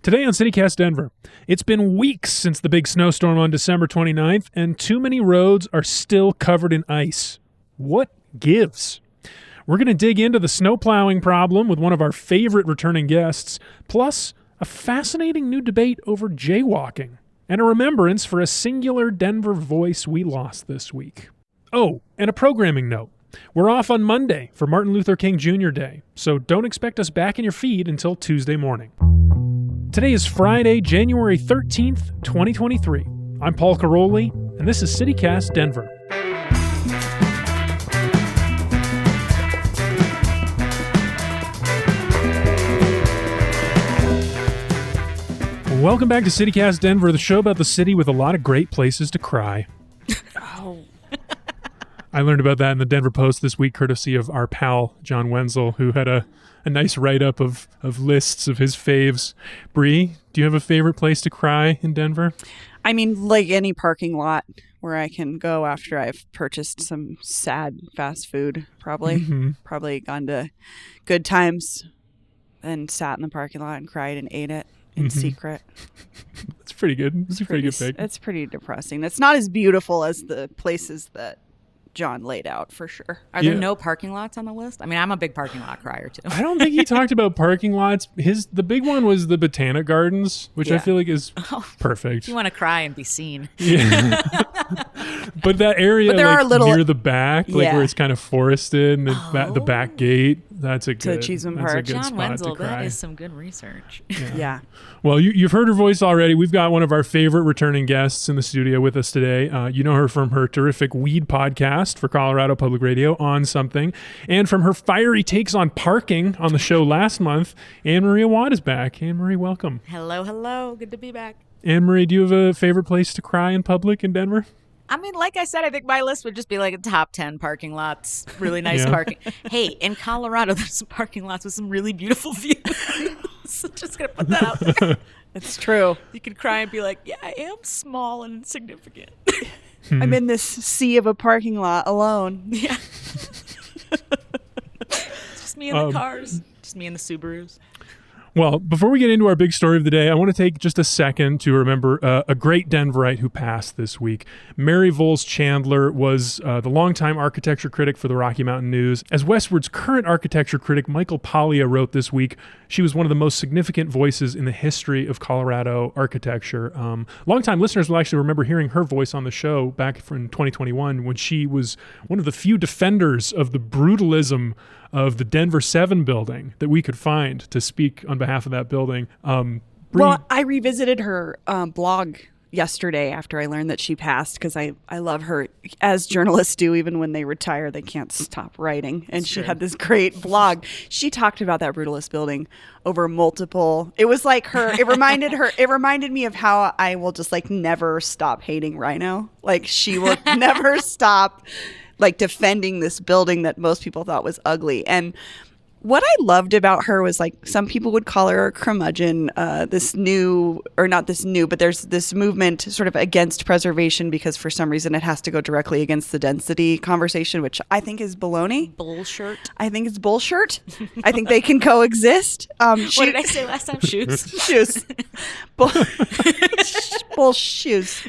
Today on CityCast Denver, it's been weeks since the big snowstorm on December 29th, and too many roads are still covered in ice. What gives? We're going to dig into the snow plowing problem with one of our favorite returning guests, plus a fascinating new debate over jaywalking, and a remembrance for a singular Denver voice we lost this week. Oh, and a programming note. We're off on Monday for Martin Luther King Jr. Day, so don't expect us back in your feed until Tuesday morning. Today is Friday, January 13th, 2023. I'm Paul Caroli, and this is CityCast Denver. Welcome back to CityCast Denver, the show about the city with a lot of great places to cry. Oh. I learned about that in the Denver Post this week, courtesy of our pal, John Wenzel, who had a nice write-up of lists of his faves. Bree, do you have a favorite place to cry in Denver? I mean, like any parking lot where I can go after I've purchased some sad fast food, probably. Mm-hmm. Probably gone to Good Times and sat in the parking lot and cried and ate it in secret. That's pretty good. It's a pretty good pick. It's pretty depressing. It's not as beautiful as the places that John laid out, for sure. Are there no parking lots on the list? I mean, I'm a big parking lot crier, too. I don't think he talked about parking lots. The big one was the Botanic Gardens, which I feel like is perfect. You want to cry and be seen. Yeah. But that area near the back, where it's kind of forested, and the back gate, that's a good Park. John Wenzel, that is some good research. Yeah. Well, you've heard her voice already. We've got one of our favorite returning guests in the studio with us today. You know her from her terrific weed podcast for Colorado Public Radio, On Something, and from her fiery takes on parking on the show last month. Anne-Marie Watt is back. Anne-Marie, welcome. Hello. Good to be back. Anne-Marie, do you have a favorite place to cry in public in Denver? I mean, like I said, I think my list would just be like a top 10 parking lots, really nice parking. Hey, in Colorado, there's some parking lots with some really beautiful views. So just going to put that out there. It's true. You can cry and be like, yeah, I am small and insignificant. I'm in this sea of a parking lot alone. Yeah. It's just me in the cars. Just me in the Subarus. Well, before we get into our big story of the day, I want to take just a second to remember a great Denverite who passed this week. Mary Voles Chandler was the longtime architecture critic for the Rocky Mountain News. As Westward's current architecture critic, Michael Paglia, wrote this week, she was one of the most significant voices in the history of Colorado architecture. Longtime listeners will actually remember hearing her voice on the show back in 2021 when she was one of the few defenders of the brutalism of the Denver 7 building that we could find to speak on behalf of that building. Well, I revisited her blog yesterday after I learned that she passed because I love her, as journalists do. Even when they retire, they can't stop writing. And she had this great blog. She talked about that brutalist building over multiple. It was like it reminded me of how I will just never stop hating Rhino. She will never stop defending this building that most people thought was ugly. And what I loved about her was some people would call her a curmudgeon, but there's this movement sort of against preservation because for some reason it has to go directly against the density conversation, which I think is baloney. Bullshit. I think it's bullshit. I think they can coexist. What did I say last time? Shoes. Shoes. Bull shoes.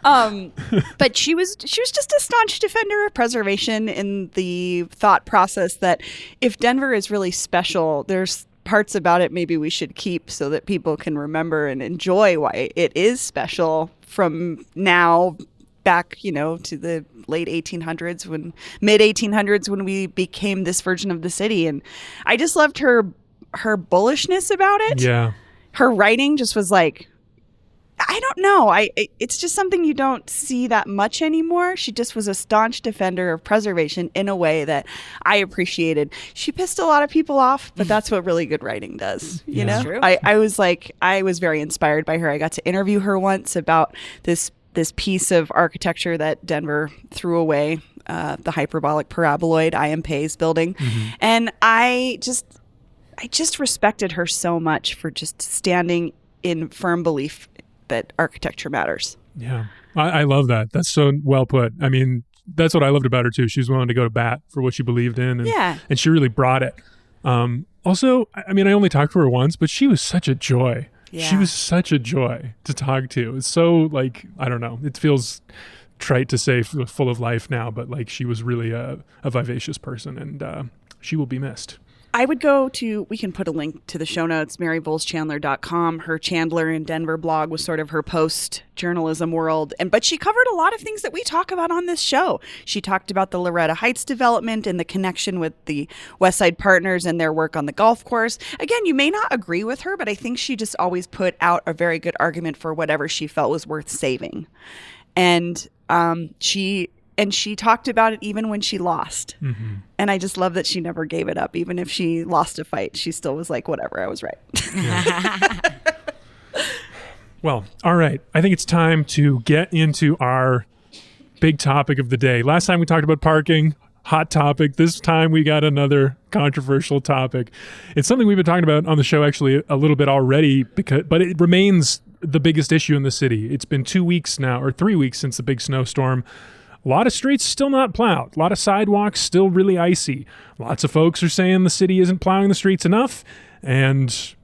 But she was just a staunch defender of preservation in the thought process that if Denver is really special, there's parts about it maybe we should keep so that people can remember and enjoy why it is special from now back, to the late 1800s, mid 1800s when we became this version of the city. And I just loved her bullishness about it. Yeah. Her writing just was I don't know. It's just something you don't see that much anymore. She just was a staunch defender of preservation in a way that I appreciated. She pissed a lot of people off, but that's what really good writing does. You know, true. I was very inspired by her. I got to interview her once about this piece of architecture that Denver threw away, the hyperbolic paraboloid I.M. Pei's building, and I just respected her so much for just standing in firm belief that architecture matters. Yeah. I love that. That's so well put. I mean, that's what I loved about her too. She was willing to go to bat for what she believed in. And she really brought it. Also, I mean, I only talked to her once, but she was such a joy. She was such a joy to talk to. It's so like, I don't know, it feels trite to say full of life now, but like she was really a vivacious person, and she will be missed. I would we can put a link to the show notes, maryvoleschandler.com. Her Chandler in Denver blog was sort of her post-journalism world. But she covered a lot of things that we talk about on this show. She talked about the Loretta Heights development and the connection with the West Side Partners and their work on the golf course. Again, you may not agree with her, but I think she just always put out a very good argument for whatever she felt was worth saving. And she talked about it even when she lost. Mm-hmm. And I just love that she never gave it up. Even if she lost a fight, she still was like, whatever, I was right. Yeah. Well, all right. I think it's time to get into our big topic of the day. Last time we talked about parking, hot topic. This time we got another controversial topic. It's something we've been talking about on the show actually a little bit already, but it remains the biggest issue in the city. It's been 2 weeks now, or 3 weeks since the big snowstorm. A lot of streets still not plowed. A lot of sidewalks still really icy. Lots of folks are saying the city isn't plowing the streets enough. And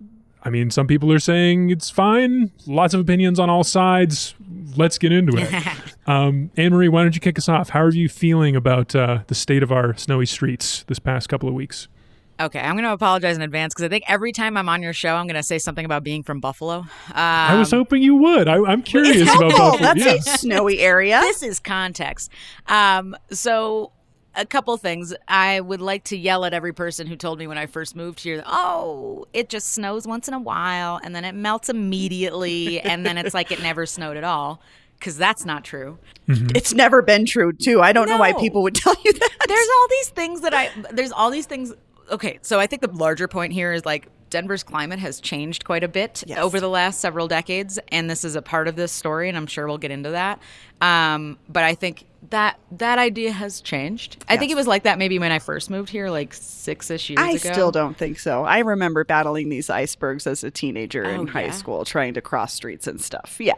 I mean, some people are saying it's fine. Lots of opinions on all sides. Let's get into it. Anne-Marie, why don't you kick us off? How are you feeling about the state of our snowy streets this past couple of weeks? Okay, I'm going to apologize in advance because I think every time I'm on your show, I'm going to say something about being from Buffalo. I was hoping you would. I'm curious about Buffalo. That's a snowy area. This is context. So a couple things. I would like to yell at every person who told me when I first moved here, oh, it just snows once in a while, and then it melts immediately, and then it's like it never snowed at all. Because that's not true. Mm-hmm. It's never been true, too. I don't know why people would tell you that. There's all these things. Okay, so I think the larger point here is like Denver's climate has changed quite a bit over the last several decades, and this is a part of this story, and I'm sure we'll get into that. But I think that idea has changed. Yes. I think it was like that maybe when I first moved here, like 6-ish years ago. I still don't think so. I remember battling these icebergs as a teenager in high school, trying to cross streets and stuff. Yeah.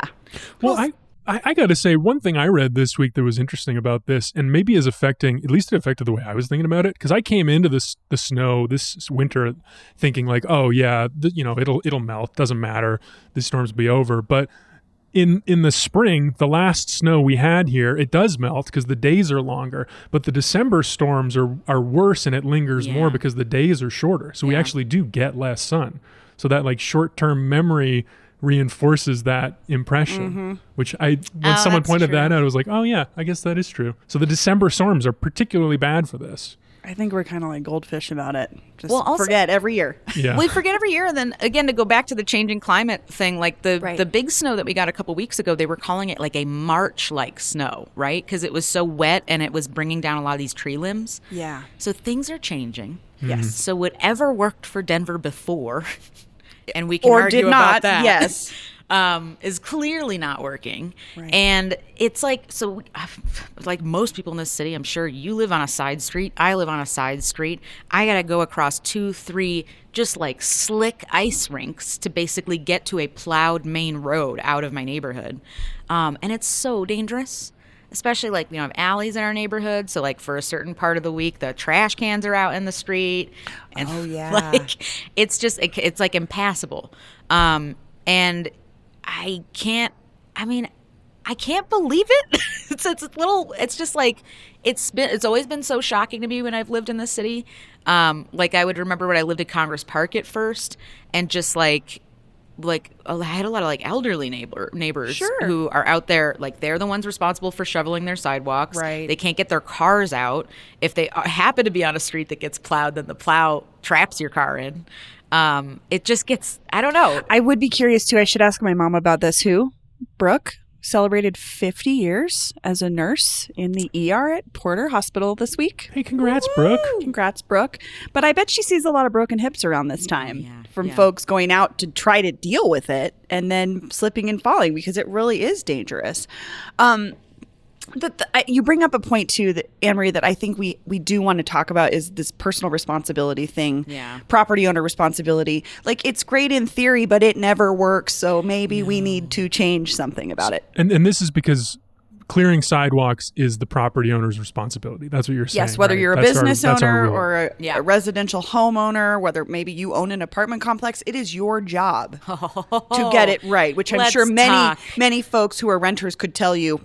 Well, I got to say, one thing I read this week that was interesting about this, and maybe is affecting, at least it affected the way I was thinking about it, because I came into the snow this winter thinking like, oh yeah, it'll melt, doesn't matter, these storms will be over. But in the spring, the last snow we had here, it does melt because the days are longer, but the December storms are worse and it lingers more because the days are shorter. So we actually do get less sun. So that like short-term memory reinforces that impression, which when someone pointed that out, I was like, oh yeah, I guess that is true. So the December storms are particularly bad for this. I think we're kind of like goldfish about it. Forget every year. Yeah. We forget every year. And then again, to go back to the changing climate thing, like the big snow that we got a couple weeks ago, they were calling it like a March-like snow, right? Because it was so wet and it was bringing down a lot of these tree limbs. Yeah. So things are changing. Yes. So whatever worked for Denver before, and we can argue about that. Yes. Is clearly not working. Right. And it's like, so like most people in this city, I'm sure you live on a side street. I live on a side street. I got to go across 2-3 just like slick ice rinks to basically get to a plowed main road out of my neighborhood. And it's so dangerous. Especially like, have alleys in our neighborhood. So like for a certain part of the week, the trash cans are out in the street. And like, it's just, it's like impassable. And I can't believe it. It's just like, it's always been so shocking to me when I've lived in this city. Like I would remember when I lived at Congress Park at first, and just like I had a lot of like elderly neighbors who are out there, like they're the ones responsible for shoveling their sidewalks. Right. They can't get their cars out. If they happen to be on a street that gets plowed, then the plow traps your car in. It just gets, I don't know. I would be curious too. I should ask my mom about this. Brooke celebrated 50 years as a nurse in the ER at Porter Hospital this week. Hey, congrats, Brooke. Congrats, Brooke. But I bet she sees a lot of broken hips around this time from folks going out to try to deal with it and then slipping and falling, because it really is dangerous. You bring up a point too, that Anne-Marie, that I think we do want to talk about, is this personal responsibility thing. Yeah. Property owner responsibility. Like, it's great in theory, but it never works. So maybe we need to change something about it. And this is because clearing sidewalks is the property owner's responsibility. That's what you're saying. Yes, whether right? you're a That's business that's our owner rule. or Yeah. a residential homeowner, whether maybe you own an apartment complex, it is your job to get it right, which I'm Let's sure talk. many folks who are renters could tell you,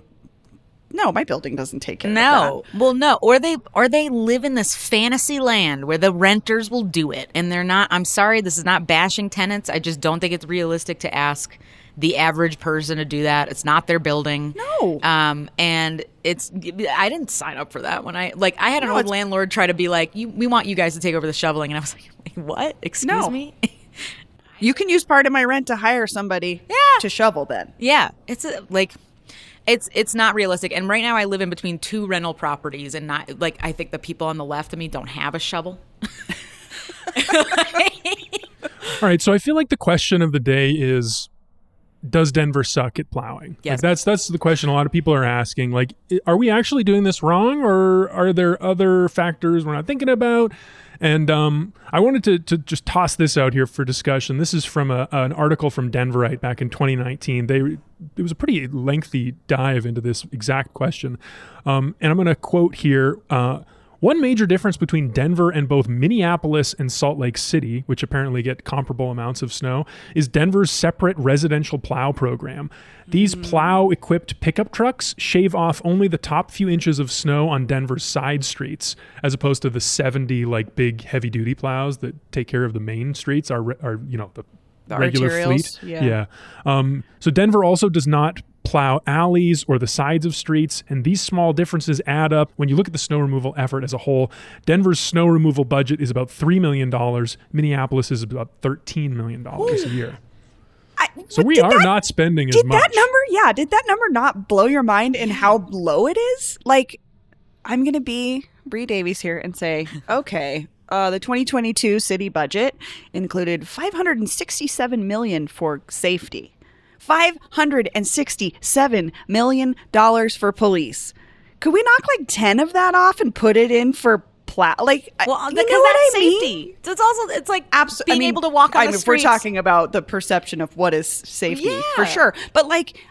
no, my building doesn't take care of No. Well, no. Or they live in this fantasy land where the renters will do it. And they're not, I'm sorry, this is not bashing tenants. I just don't think it's realistic to ask the average person to do that. It's not their building. No. And I didn't sign up for that when I had an No, old it's- landlord try to be like, we want you guys to take over the shoveling. And I was like what? Excuse No. me? that. You can use part of my rent to hire somebody to shovel then. Yeah. It's not realistic. And right now I live in between two rental properties and not I think the people on the left of me don't have a shovel. All right, so I feel like the question of the day is, does Denver suck at plowing? Yes. Like that's the question a lot of people are asking. Like, are we actually doing this wrong, or are there other factors we're not thinking about? And I wanted to just toss this out here for discussion. This is from an article from Denverite back in 2019. It was a pretty lengthy dive into this exact question. And I'm going to quote here. One major difference between Denver and both Minneapolis and Salt Lake City, which apparently get comparable amounts of snow, is Denver's separate residential plow program. These plow-equipped pickup trucks shave off only the top few inches of snow on Denver's side streets, as opposed to the 70 big heavy-duty plows that take care of the main streets, the regular arterials, fleet. yeah. So Denver also does not plow alleys or the sides of streets, and these small differences add up. When you look at the snow removal effort as a whole, Denver's snow removal budget is about $3 million. Minneapolis is about $13 million a year. So we are not spending as much. Did that number not blow your mind in how low it is? I'm going to be Bree Davies here and say, okay, the 2022 city budget included $567 million for safety. $567 million for police. Could we knock 10 of that off and put it in for plow? Well, you know because what that's I mean? safety. So it's also Absolutely. being able to walk on the if we're streets. talking about the perception of what is safety, for sure. But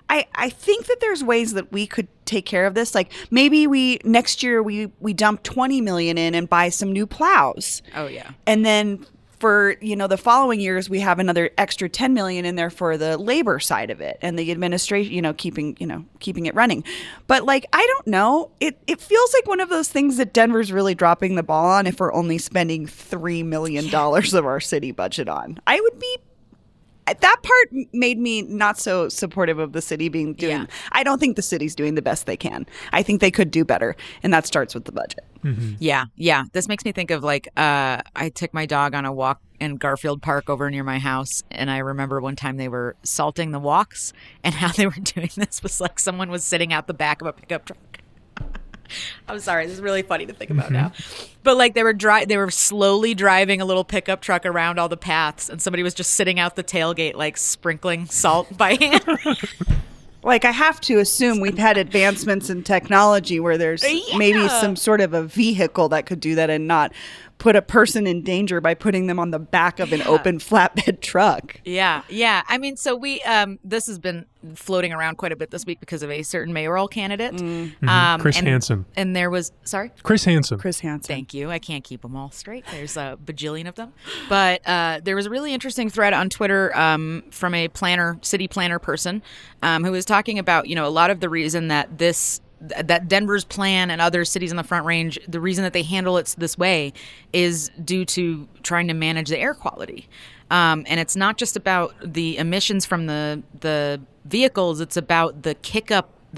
I think that there's ways that we could take care of this. Maybe next year we dump 20 million in and buy some new plows. Oh yeah. And then for the following years we have another extra 10 million in there for the labor side of it and the administration, keeping it running. But I don't know, it feels like one of those things that Denver's really dropping the ball on if we're only spending $3 million of our city budget on. That part made me not so supportive of the city doing. Yeah. I don't think the city's doing the best they can. I think they could do better, and that starts with the budget. Mm-hmm. Yeah. This makes me think of I took my dog on a walk in Garfield Park over near my house, and I remember one time they were salting the walks, and how they were doing this was someone was sitting out the back of a pickup truck. I'm sorry, this is really funny to think about now. But they were slowly driving a little pickup truck around all the paths, and somebody was just sitting out the tailgate sprinkling salt by hand. I have to assume we've had advancements in technology where there's maybe some sort of a vehicle that could do that and not put a person in danger by putting them on the back of an open flatbed truck. Yeah. I mean, so we this has been floating around quite a bit this week because of a certain mayoral candidate, Chris Hansen. And there was Chris Hansen. Thank you. I can't keep them all straight. There's a bajillion of them. But there was a really interesting thread on Twitter from a city planner person who was talking about, a lot of the reason that that Denver's plan and other cities on the Front Range, the reason that they handle it this way is due to trying to manage the air quality. And it's not just about the emissions from the vehicles, it's about the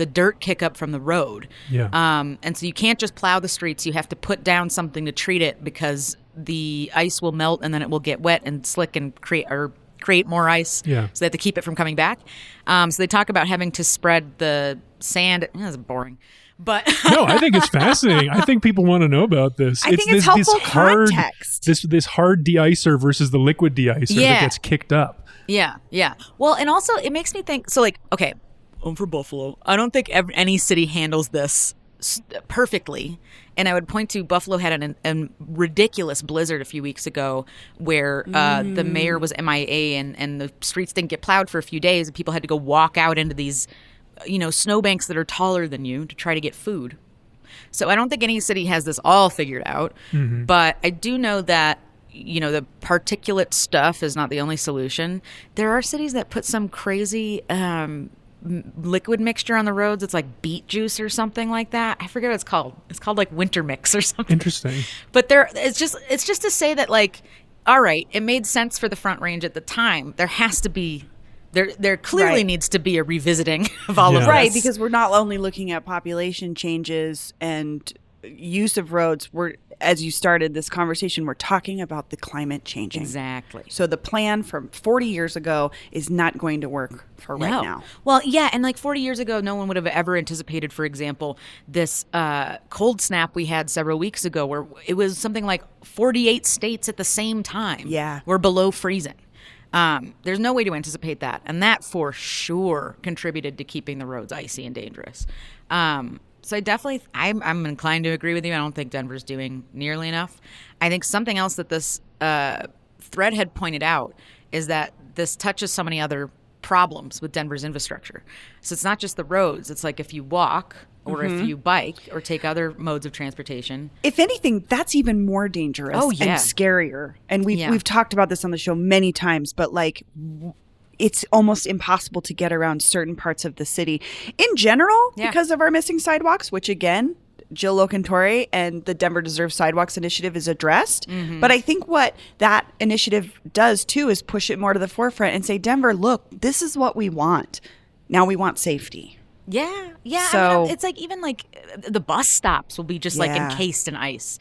dirt kick up from the road. Yeah. And so you can't just plow the streets. You have to put down something to treat it because the ice will melt and then it will get wet and slick and create more ice. Yeah. So they have to keep it from coming back. So they talk about having to spread the sand. That's boring. But No, I think it's fascinating. I think people want to know about this. I think it's helpful context. This hard de-icer versus the liquid de-icer that gets kicked up. Yeah. Well, and also it makes me think, okay, I'm from Buffalo. I don't think any city handles this perfectly. And I would point to Buffalo had a ridiculous blizzard a few weeks ago where the mayor was MIA and the streets didn't get plowed for a few days and people had to go walk out into these snowbanks that are taller than you to try to get food. So I don't think any city has this all figured out, but I do know that, the particulate stuff is not the only solution. There are cities that put some crazy liquid mixture on the roads. It's like beet juice or something like that. I forget what it's called. It's called like winter mix or something. Interesting. But it's just to say that, like, all right, it made sense for the Front Range at the time. There has to be There clearly needs to be a revisiting of all of this. Right, because we're not only looking at population changes and use of roads. We're, as you started this conversation, we're talking about the climate changing. Exactly. So the plan from 40 years ago is not going to work for right now. Well, yeah, and like 40 years ago, no one would have ever anticipated, for example, this cold snap we had several weeks ago where it was something like 48 states at the same time were below freezing. There's no way to anticipate that. And that for sure contributed to keeping the roads icy and dangerous. So I'm inclined to agree with you. I don't think Denver's doing nearly enough. I think something else that this thread had pointed out is that this touches so many other problems with Denver's infrastructure. So it's not just the roads. It's like if you walk or if you bike or take other modes of transportation. If anything, that's even more dangerous and scarier. And we've talked about this on the show many times, but like it's almost impossible to get around certain parts of the city in general because of our missing sidewalks, which again, Jill Locantori and the Denver Deserves Sidewalks initiative is addressed. But I think what that initiative does too is push it more to the forefront and say, Denver, look, this is what we want. Now we want safety. Yeah. So it's like even like the bus stops will be just like encased in ice.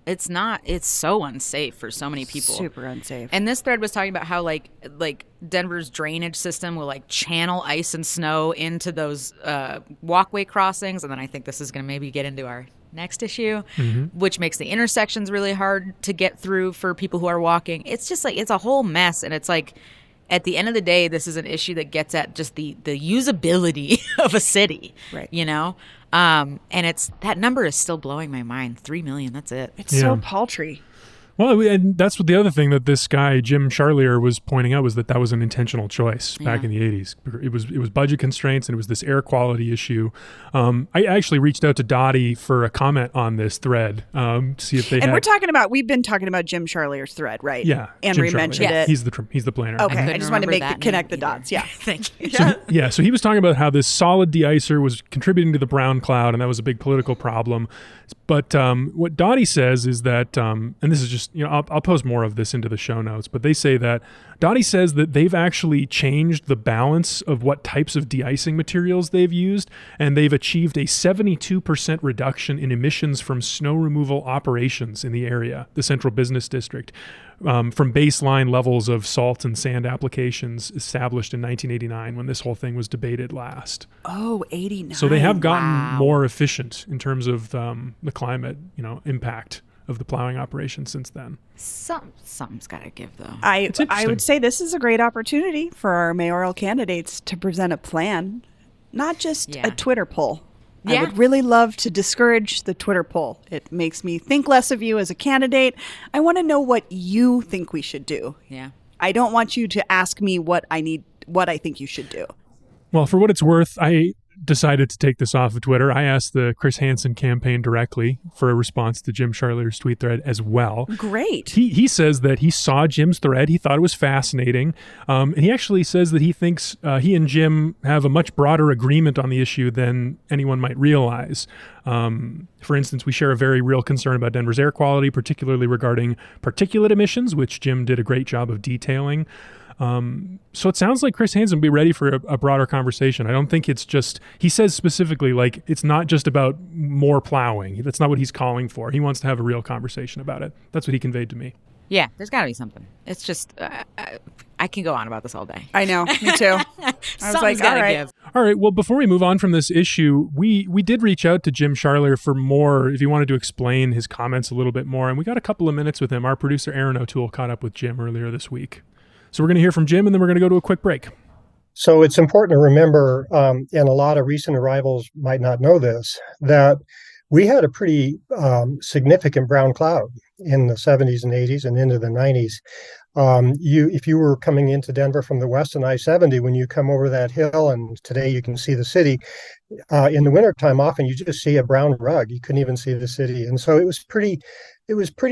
It's so unsafe for so many people. Super unsafe. And this thread was talking about how like Denver's drainage system will like channel ice and snow into those walkway crossings. And then I think this is going to maybe get into our next issue, which makes the intersections really hard to get through for people who are walking. It's just like, it's a whole mess. And it's like, at the end of the day, this is an issue that gets at just the usability of a city, right? And it's that number is still blowing my mind. 3 million, that's it. It's so paltry. Well, and that's what the other thing that this guy, Jim Charlier, was pointing out was that was an intentional choice back in the 80s. It was budget constraints and it was this air quality issue. I actually reached out to DOTI for a comment on this thread to see if they And we've been talking about Jim Charlier's thread, right? Yeah. Andrea mentioned it. He's the planner. Okay, I just wanted to connect the dots. Yeah. Thank you. So he was talking about how this solid de-icer was contributing to the brown cloud, and that was a big political problem. But what DOTI says is that, and this is just, I'll post more of this into the show notes, but they say that DOTI says that they've actually changed the balance of what types of de-icing materials they've used, and they've achieved a 72% reduction in emissions from snow removal operations in the area, the central business district, from baseline levels of salt and sand applications established in 1989 when this whole thing was debated last. Oh, 89. So they have gotten more efficient in terms of the climate, impact of the plowing operation since then. Something's got to give, though. I would say this is a great opportunity for our mayoral candidates to present a plan, not just a Twitter poll. I would really love to discourage the Twitter poll. It makes me think less of you as a candidate. I want to know what you think we should do. Yeah. I don't want you to ask me what I think you should do. Well, for what it's worth, I decided to take this off of Twitter. I asked the Chris Hansen campaign directly for a response to Jim Charlier's tweet thread as well. Great. He says that he saw Jim's thread. He thought it was fascinating. And he actually says that he thinks he and Jim have a much broader agreement on the issue than anyone might realize. For instance, we share a very real concern about Denver's air quality, particularly regarding particulate emissions, which Jim did a great job of detailing. So it sounds like Chris Hansen would be ready for a broader conversation. I don't think it's just, he says specifically, like, it's not just about more plowing. That's not what he's calling for. He wants to have a real conversation about it. That's what he conveyed to me. Yeah, there's got to be something. It's just, I can go on about this all day. I know, me too. I was like, all right. Give. All right, well, before we move on from this issue, we did reach out to Jim Charlier for more, if he wanted to explain his comments a little bit more, and we got a couple of minutes with him. Our producer, Aaron O'Toole, caught up with Jim earlier this week. So we're going to hear from Jim, and then we're going to go to a quick break. So it's important to remember, and a lot of recent arrivals might not know this, that we had a pretty significant brown cloud in the 70s and 80s and into the 90s. If you were coming into Denver from the west on I-70, when you come over that hill, and today you can see the city, in the wintertime, often you just see a brown rug. You couldn't even see the city. And so it was pretty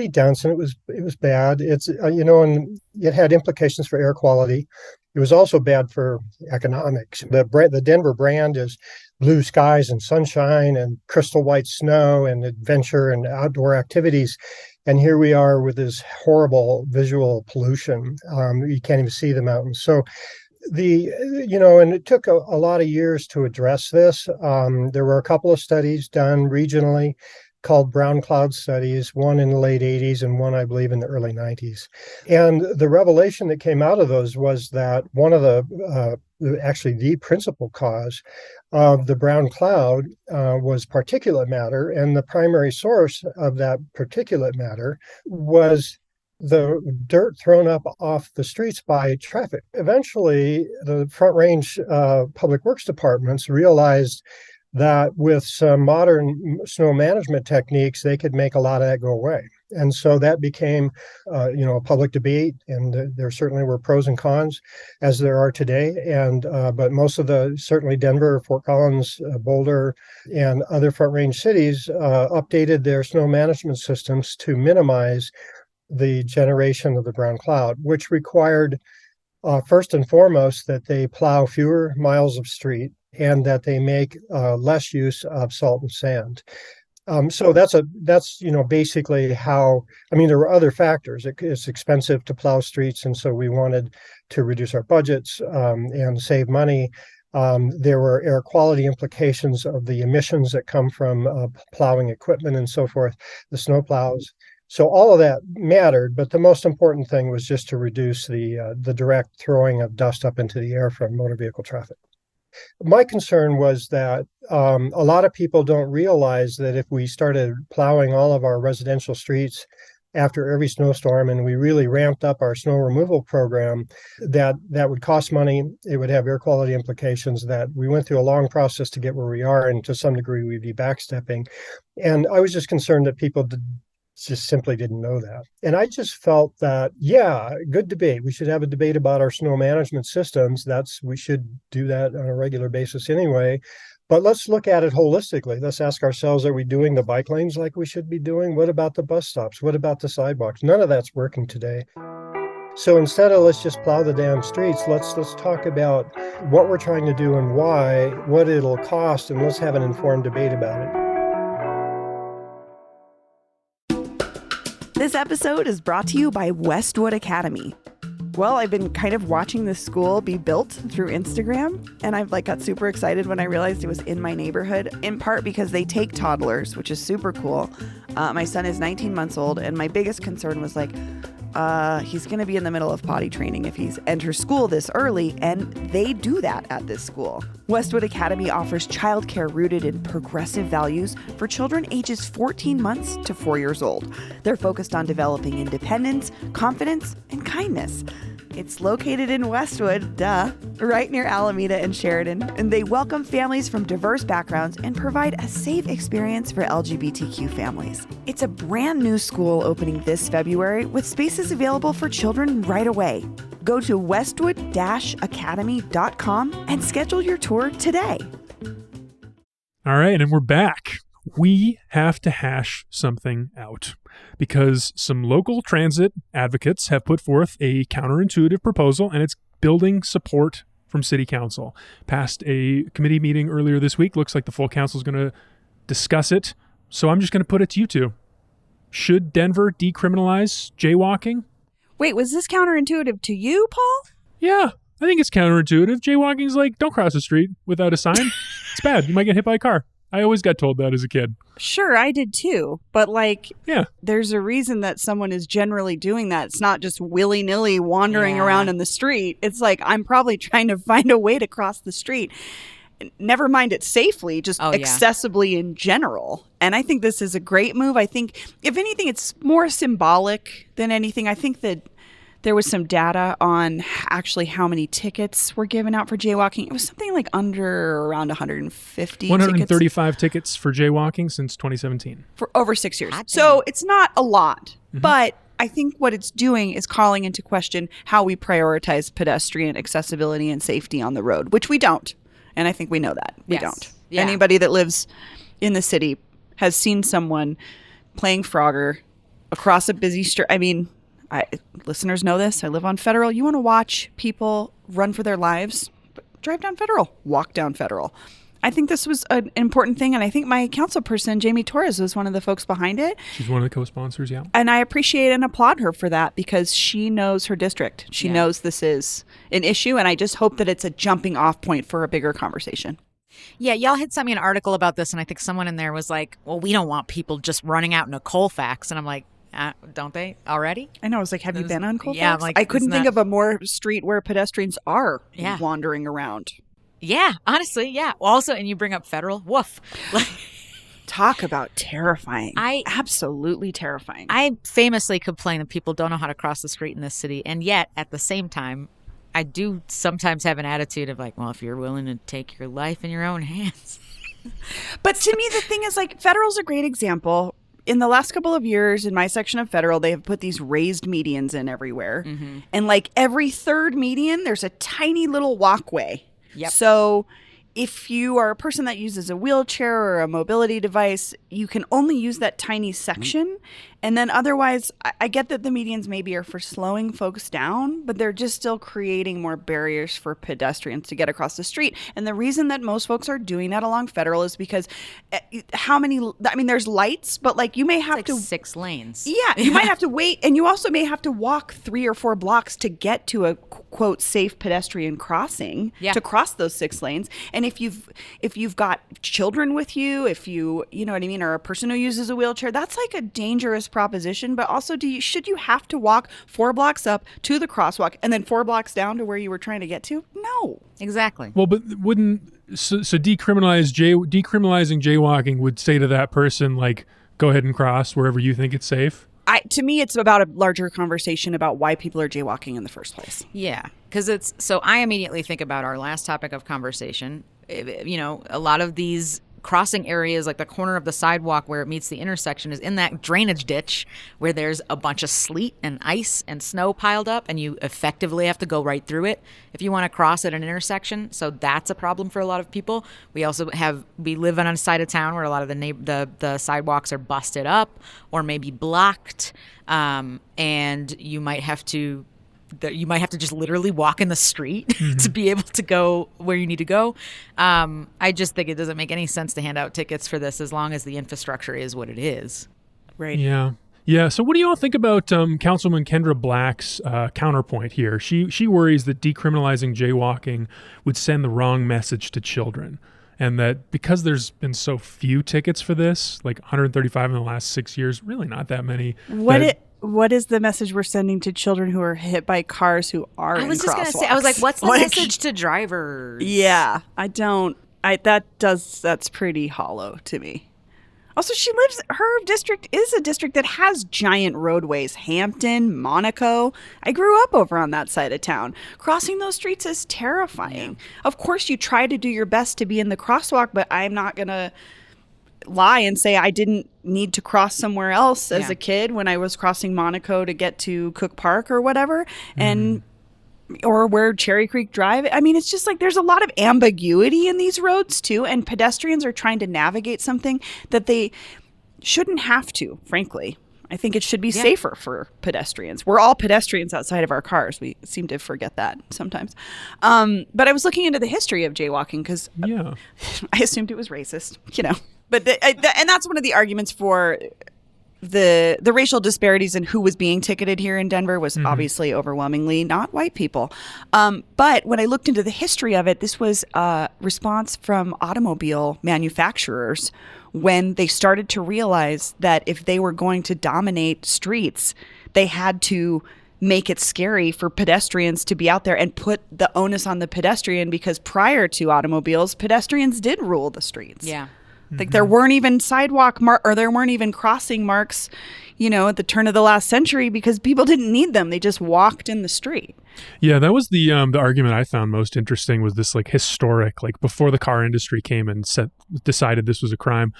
dense, and it was bad. And it had implications for air quality. It was also bad for economics. The Denver brand is blue skies and sunshine and crystal white snow and adventure and outdoor activities. And here we are with this horrible visual pollution. You can't even see the mountains. So and it took a lot of years to address this. There were a couple of studies done regionally called brown cloud studies, one in the late 80s and one, I believe, in the early 90s. And the revelation that came out of those was that one of actually the principal cause of the brown cloud was particulate matter. And the primary source of that particulate matter was the dirt thrown up off the streets by traffic. Eventually, the Front Range public works departments realized that with some modern snow management techniques, they could make a lot of that go away. And so that became, a public debate, and there certainly were pros and cons, as there are today. But most of certainly Denver, Fort Collins, Boulder, and other Front Range cities updated their snow management systems to minimize the generation of the brown cloud, which required, first and foremost, that they plow fewer miles of street and that they make less use of salt and sand. So that's basically how. I mean, there were other factors. It's expensive to plow streets, and so we wanted to reduce our budgets and save money. There were air quality implications of the emissions that come from plowing equipment and so forth, the snow plows. So all of that mattered, but the most important thing was just to reduce the direct throwing of dust up into the air from motor vehicle traffic. My concern was that a lot of people don't realize that if we started plowing all of our residential streets after every snowstorm and we really ramped up our snow removal program, that would cost money. It would have air quality implications, that we went through a long process to get where we are, and to some degree we'd be backstepping. And I was just concerned that people just simply didn't know that. And I just felt that, good debate. We should have a debate about our snow management systems. We should do that on a regular basis anyway. But let's look at it holistically. Let's ask ourselves, are we doing the bike lanes like we should be doing? What about the bus stops? What about the sidewalks? None of that's working today. So instead of let's just plow the damn streets, let's talk about what we're trying to do and why, what it'll cost, and let's have an informed debate about it. This episode is brought to you by Westwood Academy. Well, I've been kind of watching this school be built through Instagram, and I've got super excited when I realized it was in my neighborhood, in part because they take toddlers, which is super cool. My son is 19 months old, and my biggest concern was he's going to be in the middle of potty training if he's enters school this early, and they do that at this school. Westwood Academy offers childcare rooted in progressive values for children ages 14 months to 4 years old. They're focused on developing independence, confidence, and kindness. It's located in Westwood, right near Alameda and Sheridan, and they welcome families from diverse backgrounds and provide a safe experience for LGBTQ families. It's a brand new school opening this February with spaces available for children right away. Go to westwood-academy.com and schedule your tour today. All right, and we're back. We have to hash something out because some local transit advocates have put forth a counterintuitive proposal, and it's building support from City Council. Passed a committee meeting earlier this week. Looks like the full council is going to discuss it. So I'm just going to put it to you two. Should Denver decriminalize jaywalking? Wait, was this counterintuitive to you, Paul? Yeah, I think it's counterintuitive. Jaywalking's like, don't cross the street without a sign. It's bad. You might get hit by a car. I always got told that as a kid. Sure, I did too. But there's a reason that someone is generally doing that. It's not just willy-nilly wandering around in the street. It's like, I'm probably trying to find a way to cross the street. Never mind it safely, just accessibly in general. And I think this is a great move. I think, if anything, it's more symbolic than anything. I think that there was some data on actually how many tickets were given out for jaywalking. It was something like around 150 135 tickets for jaywalking since 2017. For over 6 years. So it's not a lot. But I think what it's doing is calling into question how we prioritize pedestrian accessibility and safety on the road, which we don't. And I think we know that. We don't. Yeah. Anybody that lives in the city has seen someone playing Frogger across a busy street. I mean, listeners know this. I live on Federal. You want to watch people run for their lives? Drive down Federal. Walk down Federal. I think this was an important thing, and I think my council person, Jamie Torres, was one of the folks behind it. She's one of the co-sponsors, yeah. And I appreciate and applaud her for that because she knows her district. She knows this is an issue, and I just hope that it's a jumping off point for a bigger conversation. Yeah, y'all had sent me an article about this, and I think someone in there was like, well, we don't want people just running out in a Colfax. And I'm like, don't they already? I know. I was like, have you been on Colfax? Yeah, I'm like, I couldn't think of a more street where pedestrians are Yeah. wandering around. Yeah, honestly, yeah. Well, also, and you bring up Federal. Woof. Talk about terrifying. Absolutely terrifying. I famously complain that people don't know how to cross the street in this city. And yet, at the same time, I do sometimes have an attitude of like, well, if you're willing to take your life in your own hands. But to me, the thing is like Federal's a great example. In the last couple of years in my section of Federal, they have put these raised medians in everywhere. And like every third median, there's a tiny little walkway. Yep. So if you are a person that uses a wheelchair or a mobility device, you can only use that tiny section. And then otherwise, I get that the medians maybe are for slowing folks down, but they're just still creating more barriers for pedestrians to get across the street. And the reason that most folks are doing that along Federal is because there's lights, but like you may have It's like 6 lanes. Yeah, you might have to wait, and you also may have to walk 3 or 4 blocks to get to a quote safe pedestrian crossing to cross those 6 lanes. And if you've got children with you, if you know what I mean, or a person who uses a wheelchair, that's like a dangerous proposition. But also, should you have to walk 4 blocks up to the crosswalk and then 4 blocks down to where you were trying to get to? No, Exactly. Well, but decriminalizing jaywalking would say to that person, like, go ahead and cross wherever you think it's safe? To me, it's about a larger conversation about why people are jaywalking in the first place. Yeah, because I immediately think about our last topic of conversation. You know, a lot of these crossing areas, like the corner of the sidewalk where it meets the intersection, is in that drainage ditch where there's a bunch of sleet and ice and snow piled up, and you effectively have to go right through it if you want to cross at an intersection. So that's a problem for a lot of people. We live on a side of town where a lot of the sidewalks are busted up or maybe blocked, and you might have to just literally walk in the street to be able to go where you need to go. I just think it doesn't make any sense to hand out tickets for this as long as the infrastructure is what it is. Right. Yeah. Yeah. So what do you all think about Councilwoman Kendra Black's counterpoint here? She worries that decriminalizing jaywalking would send the wrong message to children, and that because there's been so few tickets for this, like 135 in the last 6 years, really not that many. What is the message we're sending to children who are hit by cars who are in crosswalks? I was just going to say, I was like, what's the message to drivers? Yeah, that's pretty hollow to me. Also, her district is a district that has giant roadways. Hampton, Monaco. I grew up over on that side of town. Crossing those streets is terrifying. Yeah. Of course, you try to do your best to be in the crosswalk, but I'm not going to lie and say I didn't need to cross somewhere else as a kid when I was crossing Monaco to get to Cook Park or whatever, or where Cherry Creek Drive. I mean, it's just like there's a lot of ambiguity in these roads too, and pedestrians are trying to navigate something that they shouldn't have to, frankly. I think it should be safer for pedestrians. We're all pedestrians outside of our cars. We seem to forget that sometimes. But I was looking into the history of jaywalking because I assumed it was racist, you know. But and that's one of the arguments for the racial disparities in who was being ticketed here in Denver was obviously overwhelmingly not white people. But when I looked into the history of it, this was a response from automobile manufacturers when they started to realize that if they were going to dominate streets, they had to make it scary for pedestrians to be out there and put the onus on the pedestrian, because prior to automobiles, pedestrians did rule the streets. Yeah. Like there weren't even sidewalk or there weren't even crossing marks, you know, at the turn of the last century because people didn't need them. They just walked in the street. Yeah, that was the argument I found most interesting, was this like historic, like before the car industry came and decided this was a crime.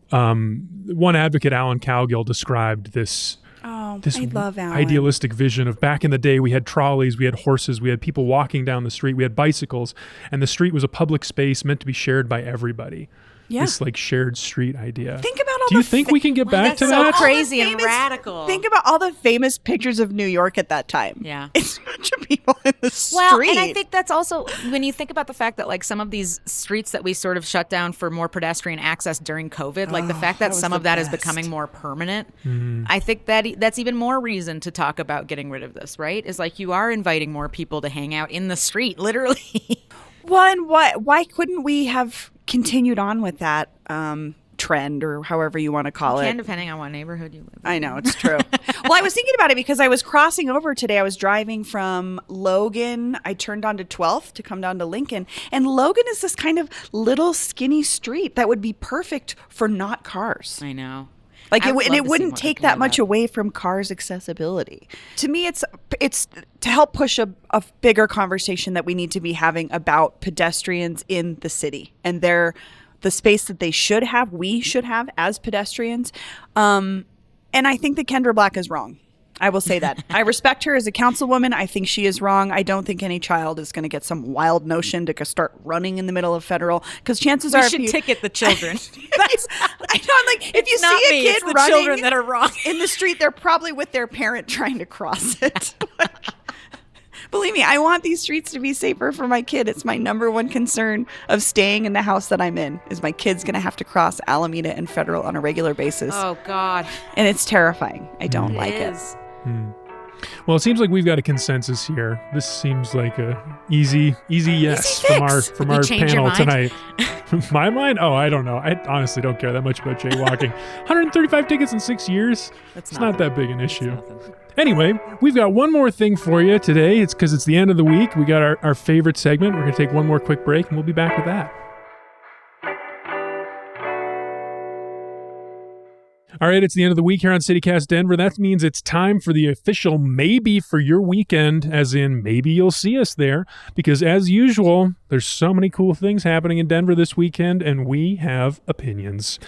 One advocate, Alan Cowgill, described this Oh, this I love Alan. idealistic vision of back in the day, we had trolleys, we had horses, we had people walking down the street, we had bicycles, and the street was a public space meant to be shared by everybody. Yeah. This like shared street idea. Think about all Do you think we can get back to that's that? so crazy and famous- radical. Think about all the famous pictures of New York at that time. Yeah. It's a bunch of people in the street. Well, and I think that's also when you think about the fact that like some of these streets that we sort of shut down for more pedestrian access during COVID, like the fact that that was some the of that is best. becoming more permanent, I think that's even more reason to talk about getting rid of this, right? Is like you are inviting more people to hang out in the street, literally. Well, and why couldn't we have continued on with that trend or however you want to call it? Depending on what neighborhood you live in. I know, it's true. Well, I was thinking about it because I was crossing over today. I was driving from Logan. I turned onto 12th to come down to Lincoln. And Logan is this kind of little skinny street that would be perfect for not cars. I know. Like I it, would and love it to see wouldn't more take people that do much away from cars' accessibility. To me, it's to help push a bigger conversation that we need to be having about pedestrians in the city and the space that they should have, we should have as pedestrians. And I think that Kendra Black is wrong. I will say that. I respect her as a councilwoman. I think she is wrong. I don't think any child is going to get some wild notion to start running in the middle of federal, because chances are We if should you, ticket the children. I know, like if you not see a me, kid it's the running children that are wrong. in the street, they're probably with their parent trying to cross it. Believe me, I want these streets to be safer for my kid. It's my number one concern of staying in the house that I'm in, is my kid's going to have to cross Alameda and Federal on a regular basis. Oh, God. And it's terrifying. I don't like it. is. Well, it seems like we've got a consensus here. This seems like a easy yes Easy from fix. from Would you our change your panel mind? tonight. My mind? Oh, I don't know. I honestly don't care that much about jaywalking. 135 tickets in 6 years. That's It's not that big an issue. nothing. Anyway, we've got one more thing for you today. It's because it's the end of the week. We got our favorite segment. We're going to take one more quick break, and we'll be back with that. All right, it's the end of the week here on CityCast Denver. That means it's time for the official maybe for your weekend, as in maybe you'll see us there, because as usual, there's so many cool things happening in Denver this weekend, and we have opinions.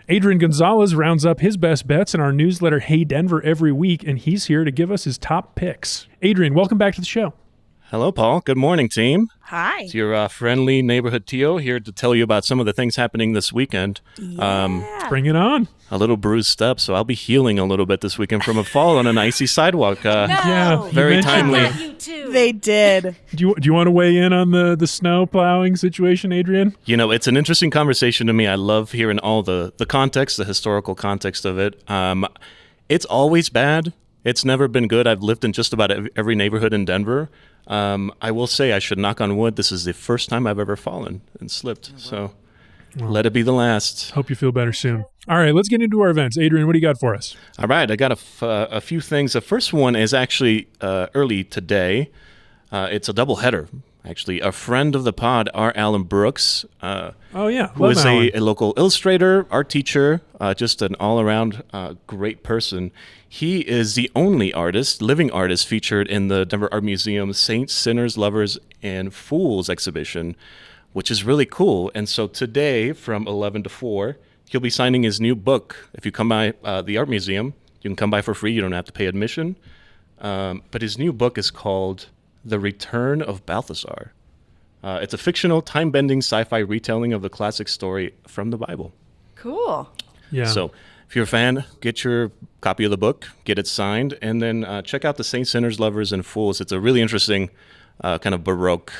Adrian Gonzalez rounds up his best bets in our newsletter, Hey Denver, every week, and he's here to give us his top picks. Adrian, welcome back to the show. Hello, Paul. Good morning, team. Hi. It's your friendly neighborhood Tio here to tell you about some of the things happening this weekend. Bring it on. A little bruised up, so I'll be healing a little bit this weekend from a fall on an icy sidewalk. Yeah, you Very mentioned timely. that. You too. They did. Do you want to weigh in on the snow plowing situation, Adrian? You know, it's an interesting conversation to me. I love hearing all the context, the historical context of it. It's always bad. It's never been good. I've lived in just about every neighborhood in Denver. I will say, I should knock on wood, this is the first time I've ever fallen and slipped. So let it be the last. Hope you feel better soon. All right, let's get into our events. Adrian, what do you got for us? All right, I got a few things. The first one is actually early today. It's a double header, actually. A friend of the pod, R. Alan Brooks, Oh, yeah. who is Alan. a local illustrator, art teacher, just an all-around great person. He is the only living artist, featured in the Denver Art Museum's Saints, Sinners, Lovers, and Fools exhibition, which is really cool. And so today, from 11 to 4, he'll be signing his new book. If you come by the Art Museum, you can come by for free. You don't have to pay admission. But his new book is called The Return of Balthasar. It's a fictional, time-bending sci-fi retelling of the classic story from the Bible. Cool. Yeah. So if you're a fan, get your copy of the book, get it signed, and then check out the Saints, Sinners, Lovers, and Fools. It's a really interesting kind of Baroque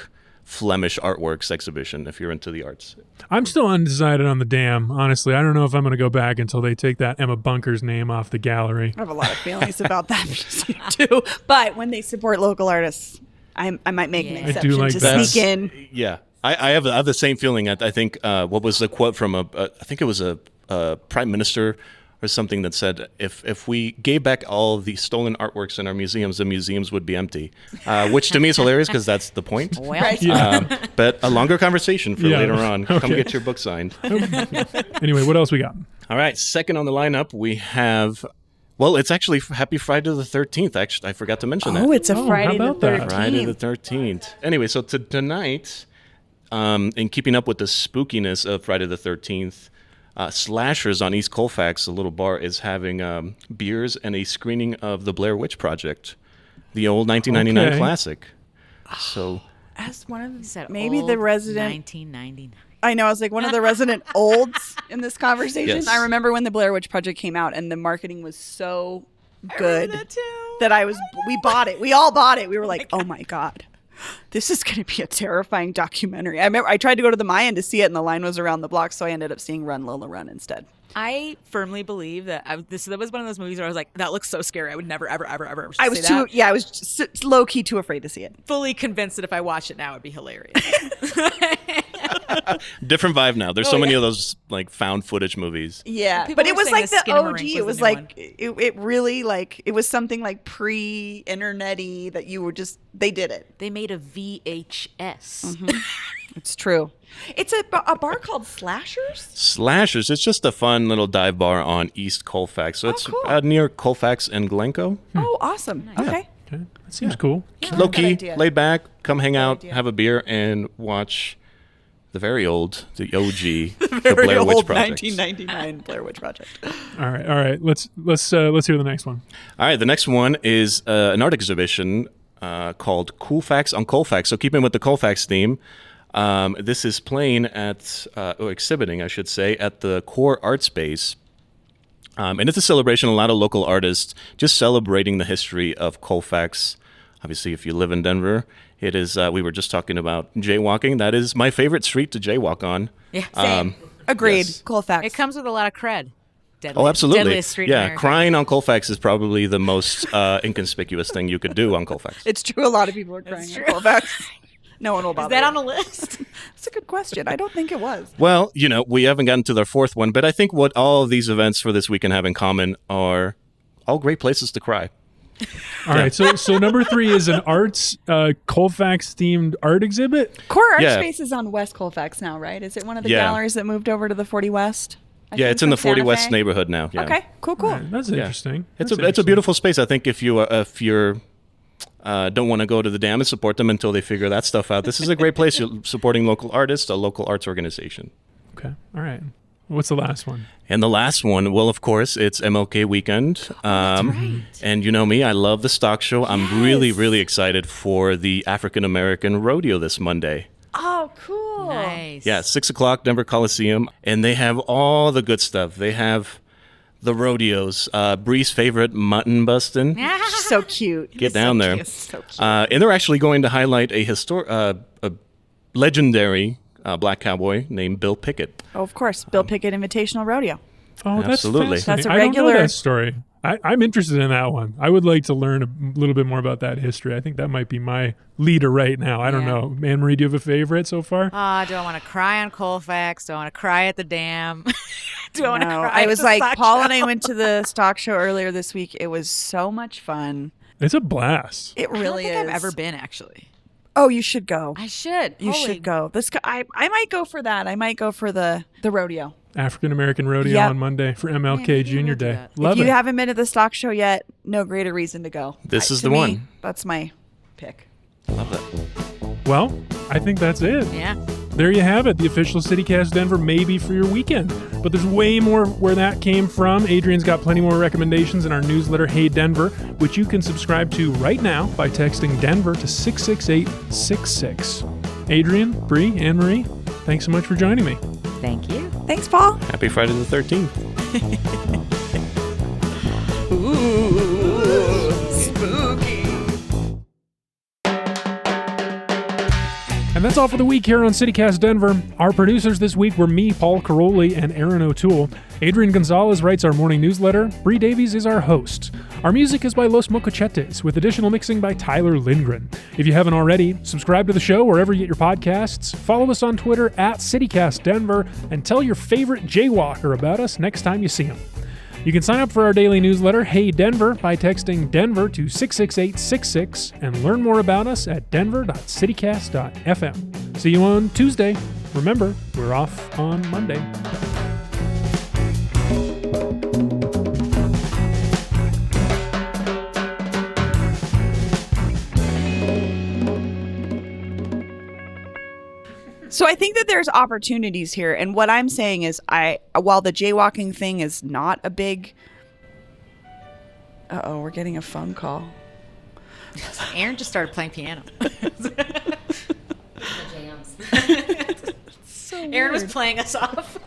Flemish artworks exhibition if you're into the arts. I'm still undecided on the dam, honestly. I don't know if I'm going to go back until they take that Emma Bunker's name off the gallery. I have a lot of feelings about that museum too. But when they support local artists, I might make an Yeah. I exception do like to that. sneak in. Yeah, I have the same feeling. I think what was the quote from I think it was a prime minister or something that said, if we gave back all the stolen artworks in our museums, the museums would be empty, which to me is hilarious because that's the point. Well, Right. But a longer conversation for Yeah. later on. Come Okay. get your book signed. Anyway, what else we got? All right, second on the lineup, we have, well, it's actually Happy Friday the 13th. Actually, I forgot to mention that. Oh, it's a Oh, Friday how the about that? 13th. Friday the 13th. Anyway, so tonight, in keeping up with the spookiness of Friday the 13th, Slashers on East Colfax, a little bar, is having beers and a screening of the Blair Witch Project, the old 1999 Okay. classic. So As one of He said maybe old the resident 1999. I know. I was like one of the resident olds in this conversation. Yes. I remember when the Blair Witch Project came out, and the marketing was so good that we bought it. We all bought it. We were like, oh my God, this is going to be a terrifying documentary. I remember I tried to go to the Mayan to see it, and the line was around the block, so I ended up seeing Run Lola Run instead. I firmly believe that that was one of those movies where I was like, that looks so scary. I would never, ever, ever, ever I was say that. I was low key too afraid to see it. Fully convinced that if I watched it now, it'd be hilarious. different vibe now. There's so many of those like found footage movies. Yeah, People but were it was saying like the the Skinamarink OG. was It the was new like it really like it was something like pre-internet-y that you were just they did it. They made a VHS. It's true. It's a bar called Slashers. Slashers, it's just a fun little dive bar on East Colfax. So it's cool. near Colfax and Glencoe. Oh, awesome. Okay. Okay, that seems cool. Low good key, idea. laid back, come hang out, idea. have a beer, and watch the very old, the OG, the Blair Witch Project. 1999 Blair Witch Project. All right. Let's hear the next one. All right, the next one is an art exhibition called Colfax on Colfax. So keeping with the Colfax theme, this is playing at, or exhibiting, I should say, at the Core Art Space. And it's a celebration, a lot of local artists just celebrating the history of Colfax. Obviously, if you live in Denver, it is, we were just talking about jaywalking. That is my favorite street to jaywalk on. Yeah, Same. Agreed. yes. Colfax. It comes with a lot of cred. Oh, absolutely. Deadliest street in Yeah, America. crying on Colfax is probably the most inconspicuous thing you could do on Colfax. It's true. A lot of people are crying at Colfax. No one will bother. Is that you. on the list? That's a good question. I don't think it was. Well, we haven't gotten to the fourth one, but I think what all of these events for this weekend have in common are all great places to cry. All right, so number 3 is an arts Colfax themed art exhibit. Core Art Yeah. Space is on West Colfax now, right? Is it one of the Yeah. galleries that moved over to the 40 West? I Yeah, think, it's in the from 40 Santa West Fe? neighborhood now. Yeah. Okay, cool. All right, that's Yeah. interesting. It's That's a interesting. beautiful space. I think if you're don't want to go to the dam and support them until they figure that stuff out, this is a great place. You're supporting local artists, a local arts organization. Okay, all right. What's the last one? And the last one, well, of course, it's MLK weekend. And you know me, I love the stock show. I'm really, really excited for the African American Rodeo this Monday. Oh, cool. Nice. Yeah, 6 o'clock, Denver Coliseum. And they have all the good stuff. They have the rodeos, Bree's favorite, mutton busting. She's so cute. Get down there. So cute. And they're actually going to highlight a legendary black cowboy named Bill Pickett. Oh, of course. Bill Pickett Invitational Rodeo. Oh, that's Absolutely. fascinating. That's a I don't know regular- that story. I'm interested in that one. I would like to learn a little bit more about that history. I think that might be my leader right now. I don't Yeah. know. Anne Marie, do you have a favorite so far? Do I want to cry on Colfax? Do I want to cry at the dam? Do I want to No, cry? I at was the like, stock Paul show? and I went to the stock show earlier this week. It was so much fun. It's a blast. It I don't really think is. I've ever been actually. Oh, you should go. I should. You should go. I might go for that. I might go for the rodeo. African American Rodeo Yep. on Monday for MLK maybe Junior we'll do Day. that. Love If you it. haven't been to the stock show yet, no greater reason to go. This is To the me, one. That's my pick. Love that. Well, I think that's it. Yeah. There you have it, the official CityCast Denver maybe for your weekend. But there's way more where that came from. Adrian's got plenty more recommendations in our newsletter, Hey Denver, which you can subscribe to right now by texting Denver to 66866. Adrian, Bree, Anne Marie, thanks so much for joining me. Thank you. Thanks, Paul. Happy Friday the 13th. And that's all for the week here on CityCast Denver. Our producers this week were me, Paul Caroli, and Aaron O'Toole. Adrian Gonzalez writes our morning newsletter. Bree Davies is our host. Our music is by Los Mocochetes, with additional mixing by Tyler Lindgren. If you haven't already, subscribe to the show wherever you get your podcasts, follow us on Twitter at CityCast Denver, and tell your favorite jaywalker about us next time you see him. You can sign up for our daily newsletter, Hey Denver, by texting Denver to 66866 and learn more about us at denver.citycast.fm. See you on Tuesday. Remember, we're off on Monday. So I think that there's opportunities here, and what I'm saying is, while the jaywalking thing is not a big. We're getting a phone call. Aaron just started playing piano. Jams. So Aaron was weird. playing us off.